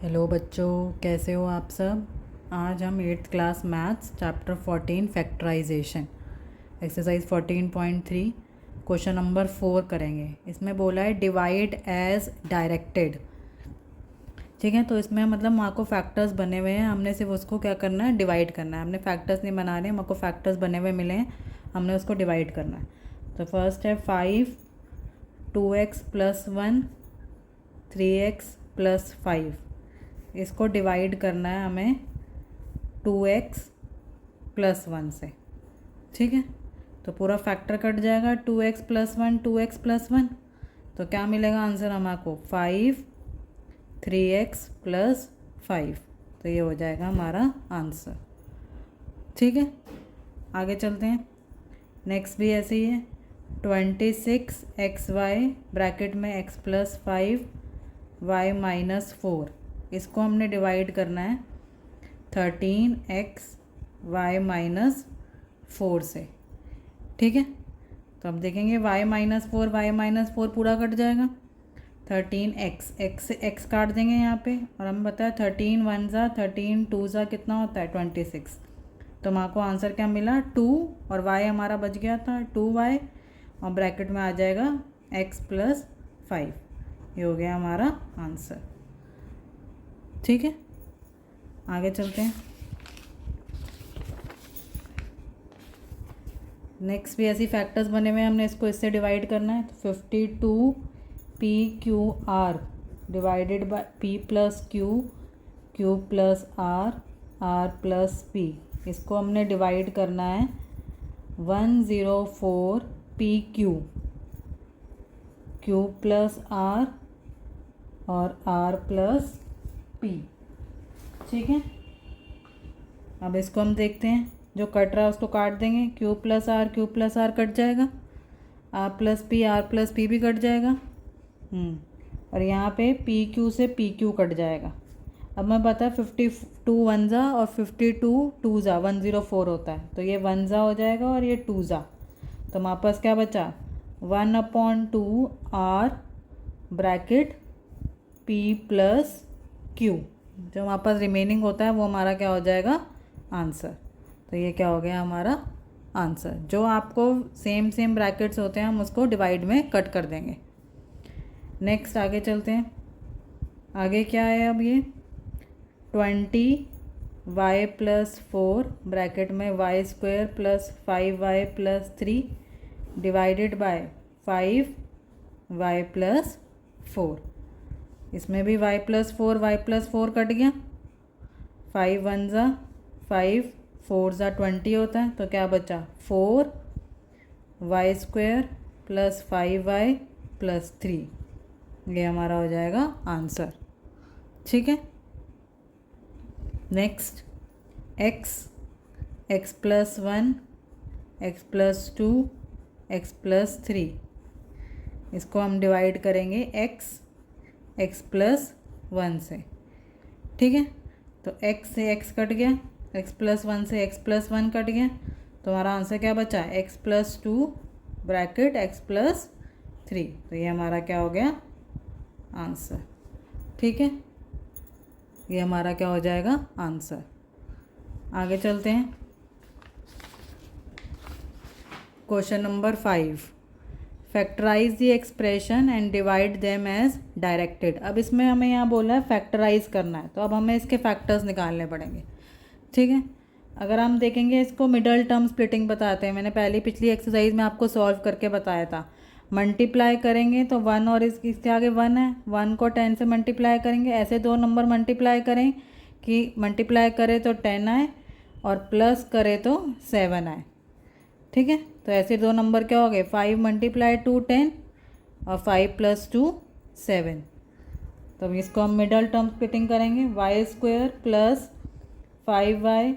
Hello बच्चों, कैसे हो आप सब। आज हम 8th class maths chapter 14 factorisation exercise 14.3 question number 4 करेंगे। इसमें बोला है डिवाइड एज डायरेक्टेड। ठीक है, तो इसमें मतलब वहाँ को फैक्टर्स बने हुए हैं, हमने सिर्फ उसको क्या करना है, डिवाइड करना है। हमने फैक्टर्स नहीं बना रहे, हमको फैक्टर्स बने हुए मिले हैं, हमने उसको डिवाइड करना है। तो फर्स्ट है 5 2x + 1 3x + 5। इसको डिवाइड करना है हमें 2x + 1 से। ठीक है, तो पूरा फैक्टर कट जाएगा 2x + 1 2x + 1। तो क्या मिलेगा आंसर हमारे 5 3x + 5। तो ये हो जाएगा हमारा आंसर। ठीक है, आगे चलते हैं। नेक्स्ट भी ऐसे ही है 26xy ब्रैकेट में x + 5 y - 4। इसको हमने डिवाइड करना है 13x y - 4 से। ठीक है, तो अब देखेंगे y - 4 पूरा कट जाएगा। 13x x से x काट देंगे यहाँ पे, और हम बताया 13 1 ज़ा 13 2 ज़ा कितना होता है 26। तो हमारे को आंसर क्या मिला 2, और y हमारा बच गया था 2y, और ब्रैकेट में आ जाएगा x + 5। ये हो गया हमारा आंसर। ठीक है, आगे चलते हैं। नेक्स्ट भी ऐसी फैक्टर्स बने हुए हैं, हमने इसको इससे डिवाइड करना है। तो 52 PQR divided by P + Q Q + R R + P। इसको हमने डिवाइड करना है 104 PQ Q + R और R + P। ठीक है, अब इसको हम देखते हैं। जो कट रहा है उसको काट देंगे, Q + R कट जाएगा, R + P भी कट जाएगा। और यहाँ पे PQ से PQ कट जाएगा। अब मैं बता 52 1 ज़ा और 52 2 ज़ा 104 होता है, तो ये 1 ज़ा हो जाएगा और ये 2 ज़ा। तो हमारे पास क्या बचा 1/2 R ब्रैकेट P + Q। जो हमारे पास रिमेनिंग होता है वो हमारा क्या हो जाएगा आंसर। तो ये क्या हो गया हमारा आंसर। जो आपको सेम ब्रैकेट्स होते हैं हम उसको डिवाइड में कट कर देंगे। नेक्स्ट आगे चलते हैं। आगे क्या है अब ये 20y + 4 ब्रैकेट में y² + 5y + 3 divided by 5y + 4। इसमें भी y + 4 y + 4 कट गया। 5 1 ज़ा 5 4 ज़ा 20 होता है, तो क्या बचा 4y² + 5y + 3। ये हमारा हो जाएगा आंसर। ठीक है, नेक्स्ट x + 1 x + 2 x + 3। इसको हम डिवाइड करेंगे x + 1 से। ठीक है, तो x से x कट गया, x + 1 से x + 1 कट गया, तो हमारा आंसर क्या बचा x + 2 ब्रैकेट x + 3। तो ये हमारा क्या हो गया आंसर। ठीक है, ये हमारा क्या हो जाएगा आंसर। आगे चलते हैं। Question number 5 factorise the expression and divide them as directed. अब इसमें हमें यहाँ बोला है फैक्टराइज करना है, तो अब हमें इसके फैक्टर्स निकालने पड़ेंगे। ठीक है, अगर हम देखेंगे इसको मिडल टर्म स्प्लिटिंग बताते हैं। मैंने पहली पिछली एक्सरसाइज में आपको सॉल्व करके बताया था। मल्टीप्लाई करेंगे तो 1 और इसके आगे 1 है, 1 को 10 से मल्टीप्लाई करेंगे। ऐसे दो नंबर मल्टीप्लाई करें कि मल्टीप्लाई करें तो 10 आए और प्लस करें तो 7 आए। ठीक है, तो ऐसे दो नंबर क्या हो गए 5 × 2 10 और 5 + 2 7। तो अब इसको हम मिडल टर्म स्प्लिटिंग करेंगे y² + 5y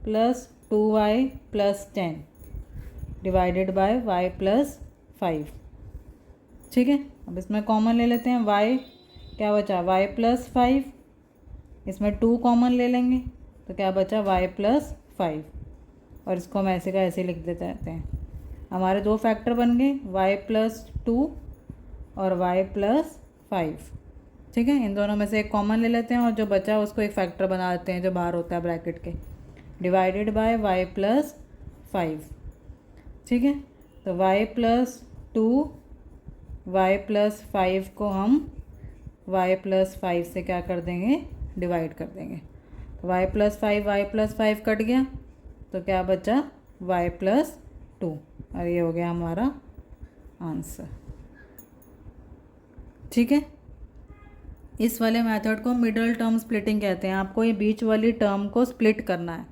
+ 2y + 10 divided by y + 5। ठीक है, अब इसमें कॉमन ले लेते हैं y, क्या बचा y + 5, इसमें 2 कॉमन ले लेंगे तो क्या बचा y + 5, और इसको हम ऐसे का ऐसे लिख देते रहते हैं। हमारे दो फैक्टर बन गए y + 2 और y + 5। ठीक है, इन दोनों में से एक कॉमन ले लेते हैं और जो बचा उसको एक फैक्टर बना देते हैं जो बाहर होता है ब्रैकेट के, डिवाइडेड बाय y प्लस 5। ठीक है, तो y प्लस 2 y प्लस 5 को हम y प्लस 5 से क्या कर देंगे, डिवाइड कर देंगे। तो y प्लस 5 कट गया, तो क्या बचा y प्लस 2, और ये हो गया हमारा आंसर। ठीक है, इस वाले मेथड को मिडल टर्म स्प्लिटिंग कहते हैं। आपको ये बीच वाली टर्म को स्प्लिट करना है।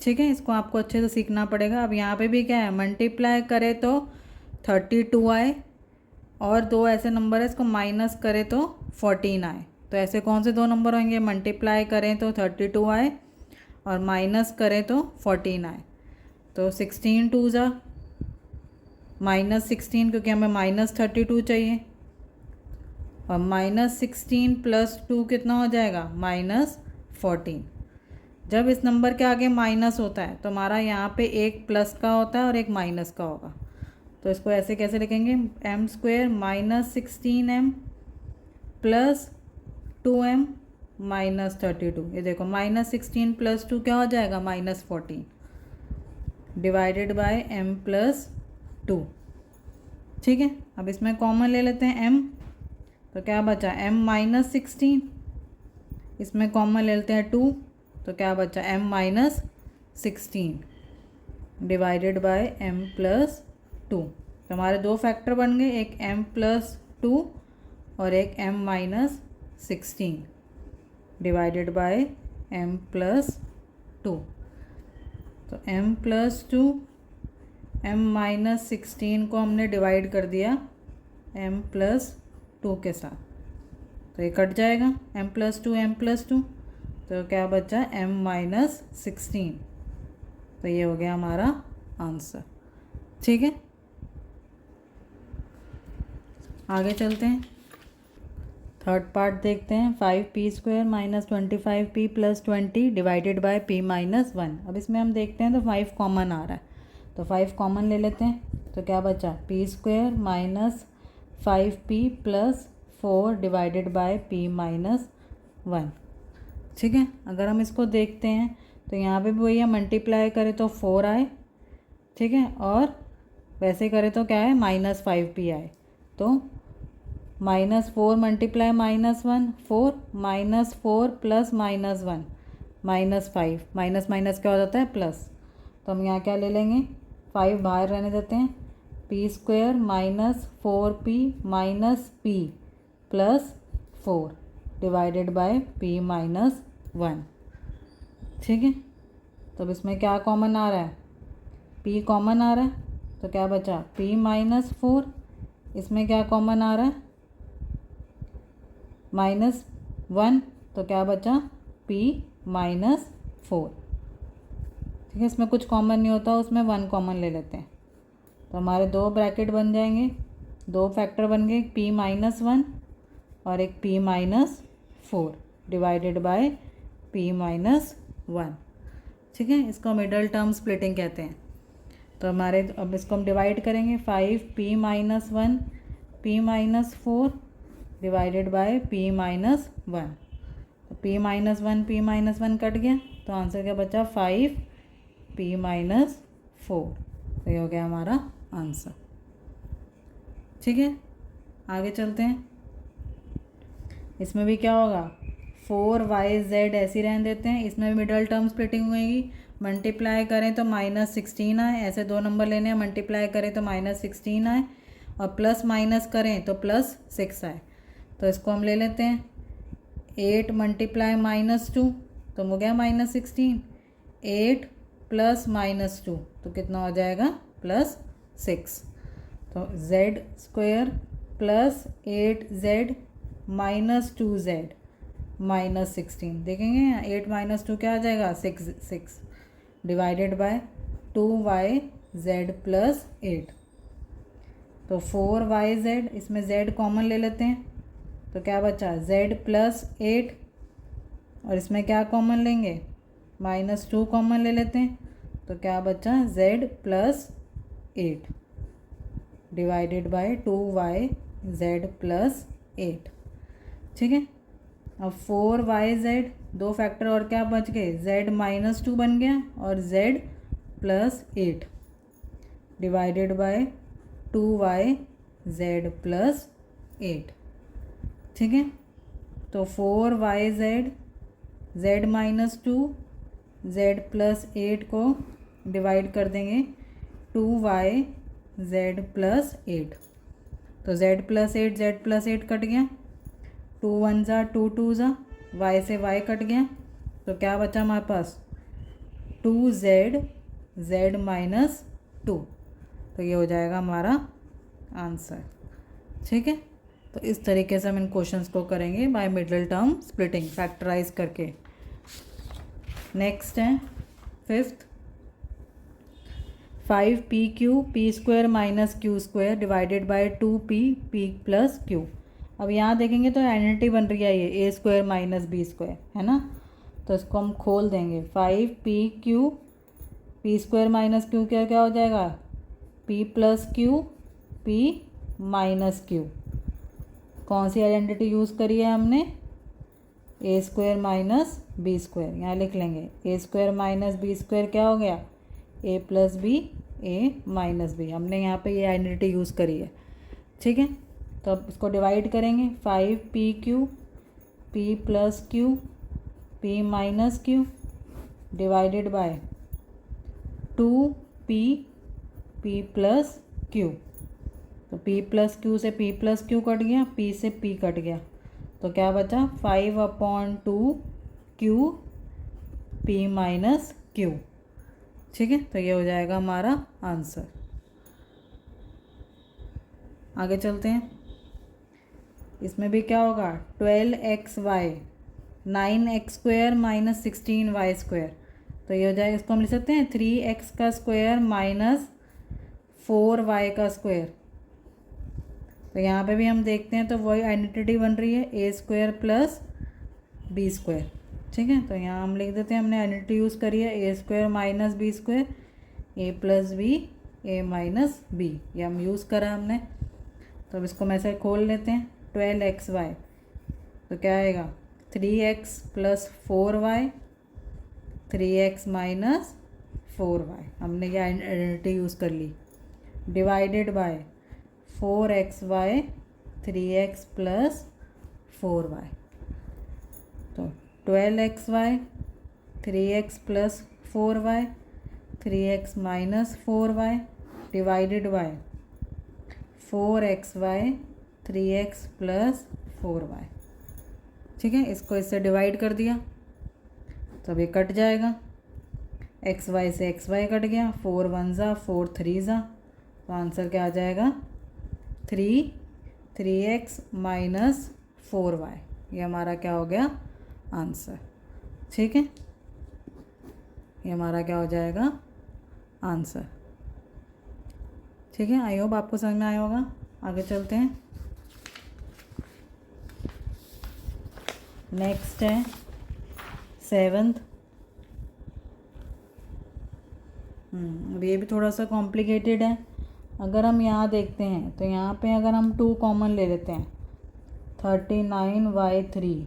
ठीक है, इसको आपको अच्छे से सीखना पड़ेगा। अब यहाँ पे भी क्या है, मल्टीप्लाई करे तो 32 आए, और दो ऐसे नंबर है इसको माइनस करे तो 14 आए। तो ऐसे कौन से दो नंबर होंगे, मल्टीप्लाई करें तो 32 आए और माइनस करें तो 14 आए। तो 16 टू जा -16, क्योंकि हमें -32 चाहिए, और -16 प्लस 2 कितना हो जाएगा, -14। जब इस नंबर के आगे माइनस होता है तो हमारा यहाँ पे एक प्लस का होता है और एक माइनस का होगा। तो इसको ऐसे कैसे लिखेंगे, m² -16m प्लस 2m -32। ये देखो -16 प्लस 2 क्या हो जाएगा, -14, डिवाइडेड बाय m प्लस 2। ठीक है, अब इसमें कॉमन ले लेते हैं m, तो क्या बचा m -16, इसमें कॉमन ले लेते हैं 2, तो क्या बचा m -16 divided by m plus 2। तो हमारे दो फैक्टर बन गए, एक m प्लस 2 और एक m -16 divided by m plus 2। तो m प्लस 2 m -16 को हमने डिवाइड कर दिया m प्लस 2 के साथ, तो ये कट जाएगा, m प्लस 2, तो क्या बचा m -16। तो ये हो गया हमारा आंसर। ठीक है, आगे चलते हैं, थर्ड पार्ट देखते हैं। 5p² -25p + 20 divided by p -1। अब इसमें हम देखते हैं तो 5 कॉमन आ रहा है, तो 5 कॉमन ले लेते हैं। तो क्या बचा p² -5p + 4 divided by p -1। ठीक है, अगर हम इसको देखते हैं तो यहाँ पे भी वही है, मल्टीप्लाई करें तो 4 आए। ठीक है, और वैसे करें तो क्या है, -5p आए। तो -4 मल्टीप्लाई -1 4, -4 प्लस -1 -5, माइनस माइनस क्या हो जाता है, प्लस। तो हम यहाँ क्या ले लेंगे, 5 बाहर रहने देते हैं, p² -4p -p + 4 divided by p -1। ठीक है, तो अब इसमें क्या कॉमन आ रहा है, p कॉमन आ रहा है, तो क्या बचा p -4, इसमें क्या कॉमन आ रहा है, -1, तो क्या बचा p -4। ठीक है, इसमें कुछ कॉमन नहीं होता, उसमें 1 कॉमन ले लेते हैं। तो हमारे दो ब्रैकेट बन जाएंगे, दो फैक्टर बन गए, p -1 और एक p -4 डिवाइडेड बाय p -1। ठीक है, इसको मिडल टर्म स्प्लिटिंग कहते हैं। तो हमारे अब इसको हम डिवाइड करेंगे, 5p -1 p -4 divided by p -1। तो p -1 कट गया, तो आंसर क्या बचा, 5p -4। तो ये हो गया हमारा आंसर। ठीक है, आगे चलते हैं। इसमें भी क्या होगा, 4yz ऐसी रहने देते हैं, इसमें भी मिडल टर्म स्प्लिटिंग होगी। मल्टीप्लाई करें तो -16 आए, ऐसे दो नंबर लेने हैं, मल्टीप्लाई करें तो -16 आए, और प्लस माइनस करें तो +6 आए। तो इसको हम ले लेते हैं, 8 मल्टीप्लाई -2 तो हो गया -16, 8 प्लस -2 तो कितना हो जाएगा, +6। तो z² + 8z -2z -16, देखेंगे 8 -2 क्या आ जाएगा, 6 डिवाइडेड बाय 2yz + 8। तो 4yz, इसमें z कॉमन ले लेते हैं, तो क्या बचा z + 8, और इसमें क्या कॉमन लेंगे, -2 कॉमन ले लेते हैं, तो क्या बचा z + 8 डिवाइडेड बाय 2yz + 8। ठीक है। अब 4yz, दो फैक्टर और क्या बच गए, z-2 बन गया और z+8 डिवाइडेड बाय 2yz+8। ठीक है। तो 4yz, z-2, z+8 को डिवाइड कर देंगे 2yz+8। तो z+8 z+8 कट गया, 2 1 ज़ा 2 2 ज़ा, y से y कट गया, तो क्या बचा हमारे पास 2z z-2। तो ये हो जाएगा हमारा आंसर। ठीक है। तो इस तरीके से हम इन क्वेश्चंस को करेंगे by middle term splitting, factorise करके। नेक्स्ट है 5th, 5pq p² - q² divided by 2p p+q। अब यहाँ देखेंगे तो आइडेंटिटी बन रही है, ये a² - b² है ना। तो इसको हम खोल देंगे, 5pq p² - q क्या हो जाएगा, p+q p-q। कौन सी आइडेंटिटी यूज़ करी है हमने, a² - b²। यहाँ लिख लेंगे a² - b² क्या हो गया, a+b a-b। हमने यहाँ पे ये आइडेंटिटी यूज़ करी है। ठीक है। तो अब इसको डिवाइड करेंगे, 5pq p+q p-q divided by 2p p+q। तो p+q से p+q कट गया, p से p कट गया, तो क्या बचा 5/2q p-q। ठीक है। तो ये हो जाएगा हमारा आंसर। आगे चलते हैं। इसमें भी क्या होगा, 12xy 9x² - 16y²। तो ये हो जाएगा, इसको हम लिख सकते हैं 3x² - 4y²। तो यहाँ पे भी हम देखते हैं तो वही आइडेंटिटी बन रही है, a² + b²। ठीक है। तो यहाँ हम लिख देते हैं, हमने आइडेंटिटी यूज़ करी है, a² - b², a+b a-b, ये हम यूज़ करा हमने। तो अब इसको मैं ऐसे खोल लेते हैं, 12xy तो क्या आएगा 3x + 4y, 3x - 4y, हमने ये आइडेंटिटी यूज़ कर ली, divided by 4xy 3x + 4y। तो 12xy 3x + 4y 3x - 4y divided by 4xy 3x + 4y। ठीक है। इसको इससे डिवाइड कर दिया तो अब ये कट जाएगा, xy से xy कट गया, 4 1 ज़ा 4 3 ज़ा, तो आंसर क्या आ जाएगा 3x - 4y। ये हमारा क्या हो गया आंसर। ठीक है। ये हमारा क्या हो जाएगा आंसर। ठीक है। आई होप आपको समझ में आया होगा। आगे चलते हैं। नेक्स्ट है 7th। अब ये भी थोड़ा सा कॉम्प्लिकेटेड है। अगर हम यहाँ देखते हैं तो यहाँ पे अगर हम 2 कॉमन ले लेते हैं, 39y3।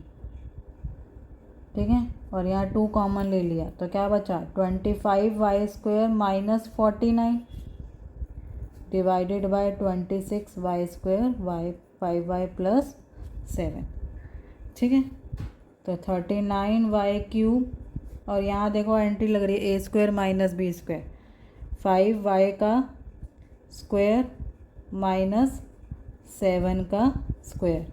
ठीक है। और यहाँ 2 कॉमन ले लिया तो क्या बचा 25y² - 49 divided by 26y² y 5y + 7। ठीक है। तो 39y³ और यहाँ देखो एंट्री लग रही है a² - b², 5y का स्क्वायर - 7 का स्क्वायर।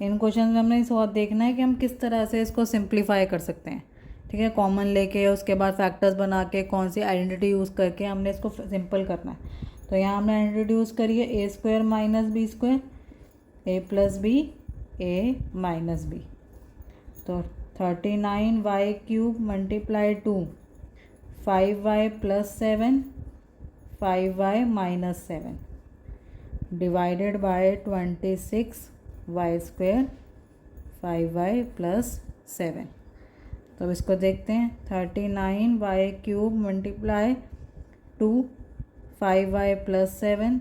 इन क्वेश्चन में हमने इस बात देखना है कि हम किस तरह से इसको सिंप्लीफाई कर सकते हैं। ठीक है। कॉमन लेके उसके बाद फैक्टर्स बना के कौन सी आइडेंटिटी यूज़ करके हमने इसको सिंपल करना है। तो यहाँ हमने आइडेंटिटी यूज़ करी है a² - b², a+b a-b। तो 39y³ × 2 5y + 7 5y - 7 divided by 26y² 5y + 7। तो अब इसको देखते हैं, 39y³ × 2 5y + 7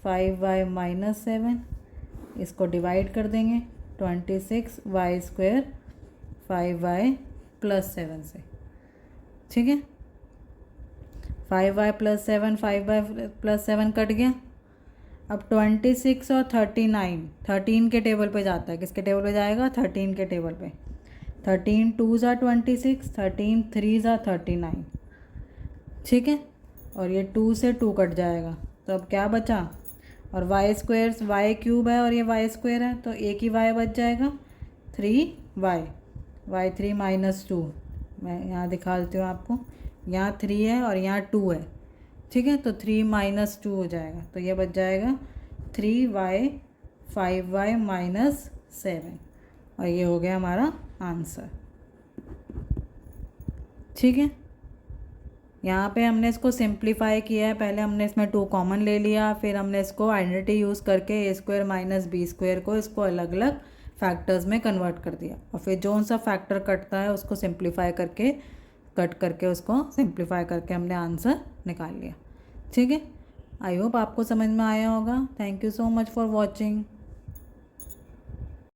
5y - 7 इसको डिवाइड कर देंगे 26y² 5y + 7 से, ठीक है। 5y + 7 5y + 7 कट गया। अब 26 और 39 13 के टेबल पे जाता है, किसके टेबल पे जाएगा? 13 के टेबल पे। 13 2 ज़ा 26, 13 3 ज़ा 39, ठीक है। और ये 2 से 2 कट जाएगा, तो अब क्या बचा? और y² y³ है और ये y² है, तो एक ही y बच जाएगा 3y। y3 - 2, मैं यहाँ दिखा देती हूँ आपको, यहाँ 3 है और यहाँ 2 है, ठीक है। तो 3 - 2 हो जाएगा, तो ये बच जाएगा 3y 5y - 7, और ये हो गया हमारा आंसर, ठीक है। यहाँ पे हमने इसको सिंप्लीफाई किया है, पहले हमने इसमें 2 कॉमन ले लिया, फिर हमने इसको आइडेंटिटी यूज़ करके a² - b² को इसको अलग अलग फैक्टर्स में कन्वर्ट कर दिया, और फिर जो सा फैक्टर कटता है उसको सिंप्लीफाई करके कट करके उसको सिंप्लीफाई करके हमने आंसर निकाल लिया, ठीक है। आई होप आपको समझ में आया होगा। Thank you so much for watching.